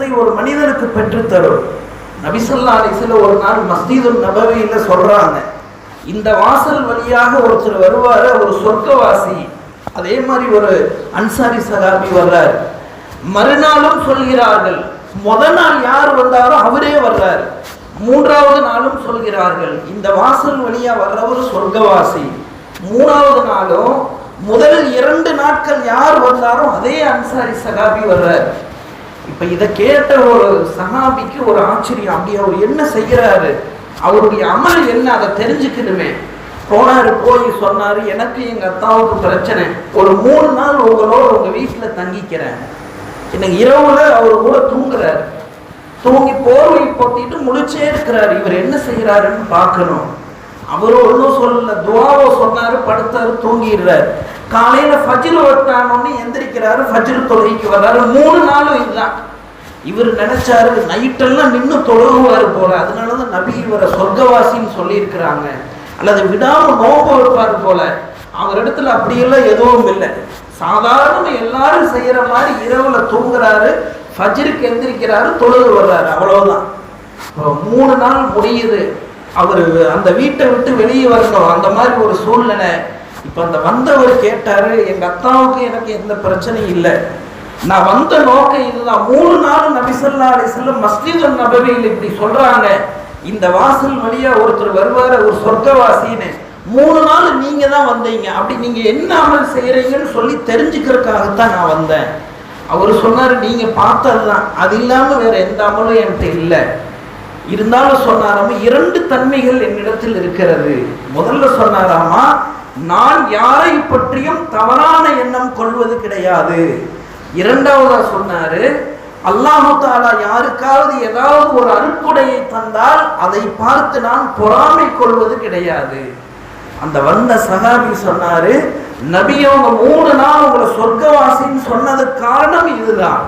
சுவர்க்கத்தை ஒரு மனிதனுக்கு பெற்றுத்தரும். நபி ஸல்லல்லாஹு அலைஹி வஸல்லம் ஒரு நாள் மஸ்ஜிதுன் நபவியில சொல்றாங்க, இந்த வாசல் வழியாக ஒருத்தர் வருவாரு, ஒரு சொர்க்கவாசி. அதே மாதிரி ஒரு அன்சாரி சஹாபி வர்றார். மறுநாளும் சொல்கிறார்கள், முதல் நாள் யார் வந்தாரோ அவரே வர்றார். மூன்றாவது நாளும் சொல்கிறார்கள், இந்த வாசல் வழியா வர்றவர் சொர்க்கவாசி. மூணாவது நாளும் முதல் 2 நாட்கள் யார் வந்தாரோ அதே அன்சாரி சஹாபி வர்றார். இப்ப இதை கேட்ட ஒரு சஹாபிக்கு ஒரு ஆச்சரியம், அப்படி அவர் என்ன செய்கிறாரு, அவருடைய அமல் என்ன, அதை தெரிஞ்சுக்கணுமே. போனாரு, போய் சொன்னாரு, எனக்கு எங்க அத்தாவுக்கு பிரச்சனை, ஒரு 3 நாள் உங்களோட உங்க வீட்டுல தங்கிக்கிறேன். எனக்கு இரவுல அவரு கூட தூங்குறாரு, தூங்கி போர்வை போட்டிட்டு முழிச்சே இருக்கிறாரு. இவர் என்ன செய்யறாருன்னு பார்க்கணும். அவரு ஒன்றும் சொல்லல, துவாவோ சொன்னாரு, படுத்தாரு, தூங்கிடுறாரு. காலையில ஃபஜ்ர் வட்டானோன்னு எந்திரிக்கிறாரு, ஃபஜ்ர் தொழுகைக்கு வர்றாரு. 3 நாளும் இதுதான். இவர் நினைச்சாரு நைட்டெல்லாம் நின்று தொழுகுவாரு போல, அதனாலதான் நபி இவரை சொர்க்கவாசின்னு சொல்லி இருக்கிறாங்க, அல்லது விடாம நோம்பு வைப்பாரு போல. அவர் இடத்துல அப்படியெல்லாம் எதுவும் இல்லை. சாதாரண எல்லாரும் செய்யற மாதிரி இரவுல தூங்குறாரு, ஃபஜ்ருக்கு எந்திரிக்கிறாரு, தொழுது வர்றாரு, அவ்வளவுதான். 3 நாள் முடியுது, அவர் அந்த வீட்டை விட்டு வெளியே வரணும், அந்த மாதிரி ஒரு சூழ்நிலை. இப்ப அந்த வந்தவர் கேட்டாரு, எங்க அத்தாவுக்கு எனக்கு எந்த பிரச்சனையும் இல்லை, நான் வந்த நோக்கம் இதுதான். 3 நாள் நபி ஸல்லல்லாஹு அலைஹி வஸல்லம் மஸ்ஜிதுன் நபவியில் இப்படி சொல்றாங்க, இந்த வாசல் வழியா ஒருத்தர் வருவாரு, ஒரு சொர்க்கவாசின்னு. 3 நாள் நீங்க தான் வந்தீங்க, அப்படி நீங்க என்ன அமல் செய்யறீங்கன்னு சொல்லி தெரிஞ்சுக்கிறதுக்காகத்தான் நான் வந்தேன். அவர் சொன்னாரு, நீங்க பார்த்ததுதான், அது இல்லாம வேற எந்த அமலும் என்கிட்ட இல்லை. இருந்தாலும் சொன்னாராமா, 2 தன்மைகள் என்னிடத்தில் இருக்கிறது. முதல்ல சொன்னாராமா, நான் யாரை பற்றியும் தவறான எண்ணம் கொள்வது கிடையாது. இரண்டாவதா சொன்னாரு, அல்லாஹ் தஆலா யாருக்காவது ஏதாவது ஒரு அருட்கொடையை தந்தால் அதை பார்த்து நான் பொறாமை கொள்வது கிடையாது. அந்த வந்த சஹாபி சொன்னாரு, நபி அவங்க 3 நாள் உங்களை சொர்க்கவாசின்னு சொன்னதுக்கு காரணம் இதுதான்.